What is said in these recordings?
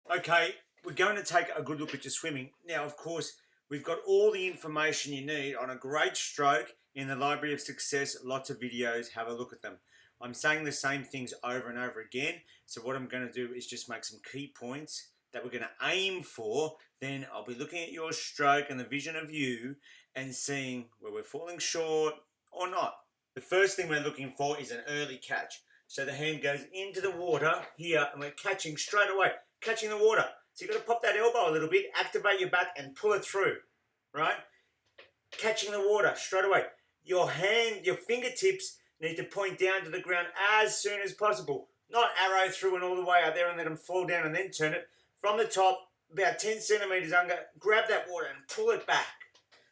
Okay, we're going to take a good look at your swimming. Now, of course, we've got all the information you need on a great stroke in the Library of Success. Lots of videos, have a look at them. I'm saying the same things over and over again. So what I'm going to do is just make some key points that we're going to aim for. Then I'll be looking at your stroke and the vision of you and seeing where we're falling short or not. The first thing we're looking for is an early catch. So the hand goes into the water here and we're catching straight away. Catching the water. So you've got to pop that elbow a little bit, activate your back and pull it through, right? Catching the water straight away. Your hand, your fingertips need to point down to the ground as soon as possible. Not arrow through and all the way out there and let them fall down and then turn it. From the top, about 10 centimeters under, grab that water and pull it back.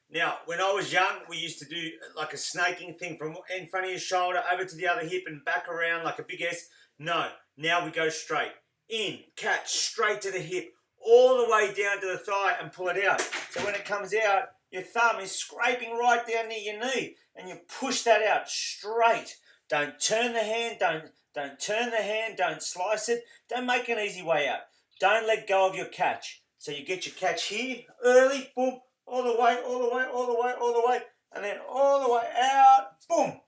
Now, when I was young, we used to do like a snaking thing from in front of your shoulder over to the other hip and back around like a big S. No, now we go straight. In, catch, straight to the hip, all the way down to the thigh and pull it out. So when it comes out, your thumb is scraping right down near your knee and you push that out straight. Don't turn the hand, don't turn the hand, don't slice it. Don't make an easy way out. Don't let go of your catch. So you get your catch here, early, boom, all the way, all the way, all the way, all the way, and then all the way out, boom,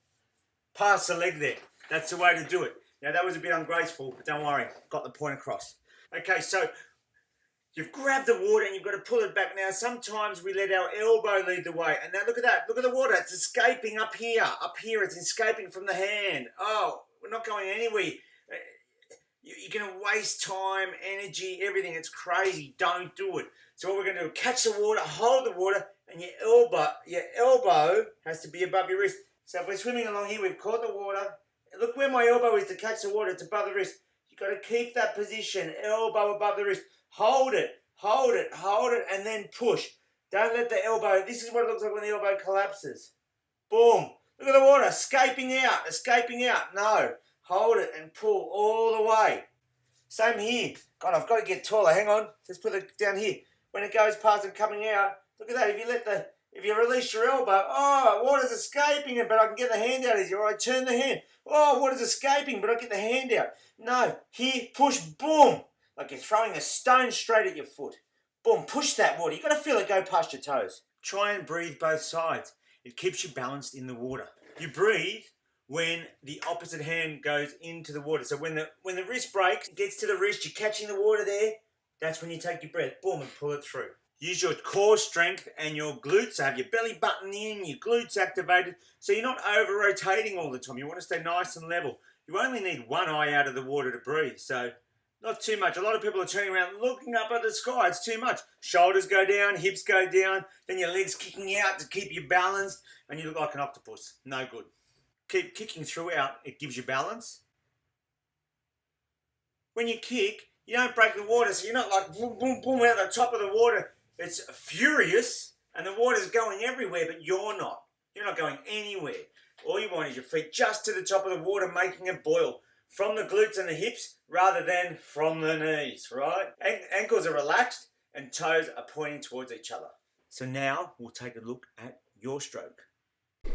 past the leg there. That's the way to do it. Now that was a bit ungraceful, but don't worry, got the point across. Okay, so you've grabbed the water and you've got to pull it back. Now sometimes we let our elbow lead the way, and now look at that, look at the water, it's escaping up here, it's escaping from the hand. Oh, we're not going anywhere. You're going to waste time, energy, everything. It's crazy. Don't do it. So what we're going to do, catch the water, hold the water, and your elbow has to be above your wrist. So if we're swimming along here, we've caught the water. Look where my elbow is to catch the water. It's above the wrist. You've got to keep that position, elbow above the wrist. Hold it, hold it, hold it, and then push. Don't let the elbow, this is what it looks like when the elbow collapses. Boom. Look at the water, escaping out, escaping out. No. Hold it and pull all the way. Same here. God, I've got to get taller. Hang on. Let's put it down here. When it goes past and coming out, look at that. If you release your elbow, oh, water's escaping it, but I can get the hand out easier. Or I turn the hand. Oh, water's escaping, but I get the hand out. No. Here, push, boom. Like you're throwing a stone straight at your foot. Boom, push that water. You've got to feel it go past your toes. Try and breathe both sides. It keeps you balanced in the water. You breathe when the opposite hand goes into the water. So when the wrist breaks, it gets to the wrist, you're catching the water there, that's when you take your breath, boom, and pull it through. Use your core strength and your glutes. So have your belly button in, your glutes activated, so you're not over-rotating all the time. You want to stay nice and level. You only need one eye out of the water to breathe, so not too much. A lot of people are turning around looking up at the sky. It's too much. Shoulders go down, hips go down, then your legs kicking out to keep you balanced, and you look like an octopus. No good. Keep kicking throughout, it gives you balance. When you kick, you don't break the water, so you're not like boom, boom, boom out the top of the water. It's furious, and the water's going everywhere, but you're not. You're not going anywhere. All you want is your feet just to the top of the water, making it boil from the glutes and the hips rather than from the knees, right? Ankles are relaxed and toes are pointing towards each other. So now we'll take a look at your stroke.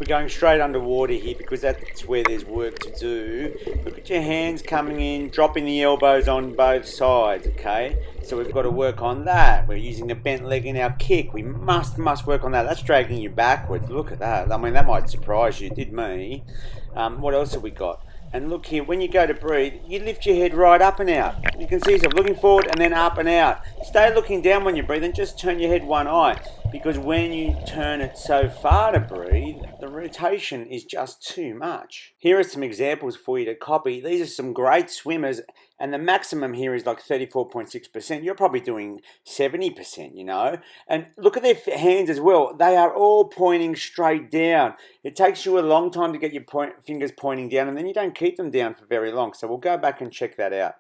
We're going straight underwater here because that's where there's work to do. Look at your hands coming in, dropping the elbows on both sides, okay? So we've got to work on that. We're using the bent leg in our kick. We must work on that. That's dragging you backwards. Look at that. I mean, that might surprise you. It did me. What else have we got? And look here, when you go to breathe, you lift your head right up and out. You can see yourself looking forward and then up and out. Stay looking down when you breathe and just turn your head one eye. Because when you turn it so far to breathe, the rotation is just too much. Here are some examples for you to copy. These are some great swimmers, and the maximum here is like 34.6%. You're probably doing 70%, you know. And look at their hands as well. They are all pointing straight down. It takes you a long time to get your fingers pointing down, and then you don't keep them down for very long. So we'll go back and check that out.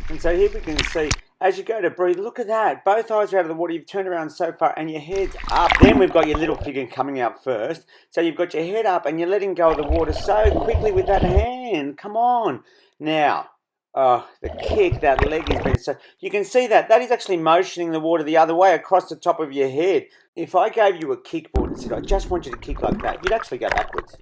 And so here we can see, as you go to breathe, look at that. Both eyes are out of the water. You've turned around so far and your head's up. Then we've got your little finger coming out first. So you've got your head up and you're letting go of the water so quickly with that hand. Come on. Now, the kick, that leg has been so... You can see that. That is actually motioning the water the other way across the top of your head. If I gave you a kickboard and said, I just want you to kick like that, you'd actually go backwards.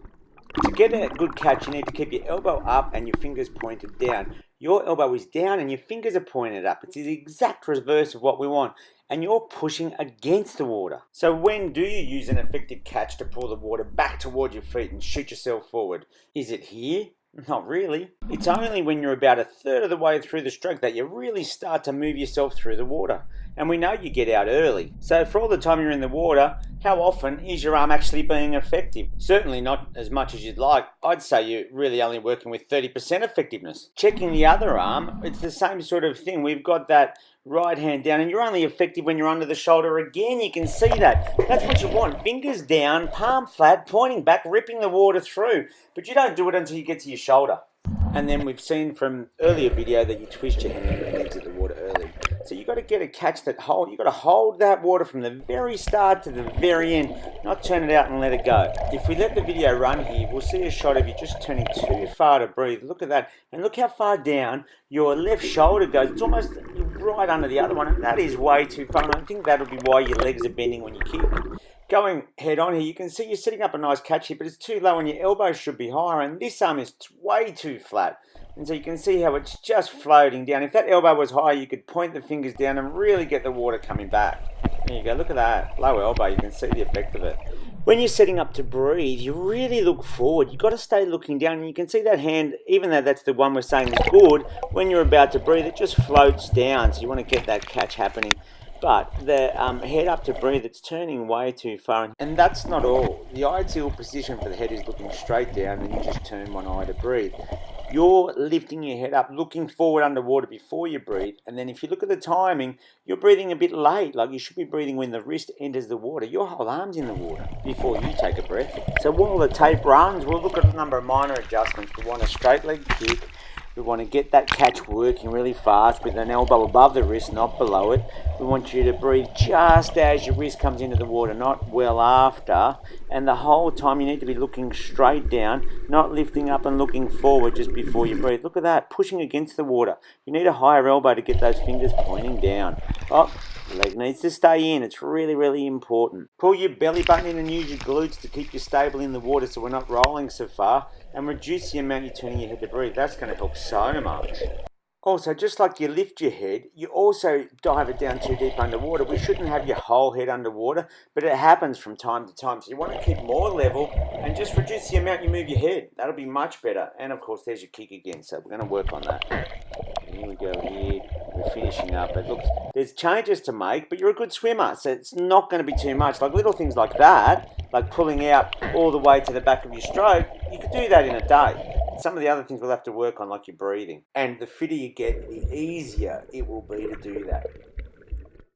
To get a good catch, you need to keep your elbow up and your fingers pointed down. Your elbow is down and your fingers are pointed up. It's the exact reverse of what we want. And you're pushing against the water. So when do you use an effective catch to pull the water back toward your feet and shoot yourself forward? Is it here? Not really. It's only when you're about a third of the way through the stroke that you really start to move yourself through the water. And we know you get out early. So for all the time you're in the water, how often is your arm actually being effective? Certainly not as much as you'd like. I'd say you're really only working with 30% effectiveness. Checking the other arm, it's the same sort of thing. We've got that right hand down and you're only effective when you're under the shoulder again. You can see that. That's what you want. Fingers down, palm flat, pointing back, ripping the water through. But you don't do it until you get to your shoulder. And then we've seen from earlier video that you twist your hand and exit the water early. So you've got to get a catch that hold. You've got to hold that water from the very start to the very end, not turn it out and let it go. If we let the video run here, we'll see a shot of you just turning too far to breathe. Look at that. And look how far down your left shoulder goes. It's almost right under the other one. And that is way too far. And I think that'll be why your legs are bending when you kick. Going head on here, you can see you're setting up a nice catch here, but it's too low and your elbows should be higher. And this arm is way too flat. And so you can see how it's just floating down. If that elbow was high, you could point the fingers down and really get the water coming back. There you go, look at that. Low elbow, you can see the effect of it. When you're setting up to breathe, you really look forward. You've got to stay looking down. And you can see that hand, even though that's the one we're saying is good, when you're about to breathe, it just floats down. So you want to get that catch happening. But the head up to breathe, it's turning way too far. And that's not all. The ideal position for the head is looking straight down and you just turn one eye to breathe. You're lifting your head up, looking forward underwater before you breathe. And then if you look at the timing, you're breathing a bit late. Like you should be breathing when the wrist enters the water. Your whole arm's in the water before you take a breath. So while the tape runs, we'll look at a number of minor adjustments. We want a straight leg kick. We want to get that catch working really fast with an elbow above the wrist, not below it. We want you to breathe just as your wrist comes into the water, not well after. And the whole time you need to be looking straight down, not lifting up and looking forward just before you breathe. Look at that, pushing against the water. You need a higher elbow to get those fingers pointing down. Oh, leg needs to stay in. It's really, really important. Pull your belly button in and use your glutes to keep you stable in the water so we're not rolling so far. And reduce the amount you're turning your head to breathe. That's going to help so much. Also, just like you lift your head, you also dive it down too deep underwater. We shouldn't have your whole head underwater, but it happens from time to time. So you want to keep more level and just reduce the amount you move your head. That'll be much better. And of course, there's your kick again. So we're going to work on that. Here we go here. We're finishing up. But look, there's changes to make, but you're a good swimmer. So it's not going to be too much. Like little things like that, like pulling out all the way to the back of your stroke, you could do that in a day. Some of the other things we'll have to work on, like your breathing. And the fitter you get, the easier it will be to do that.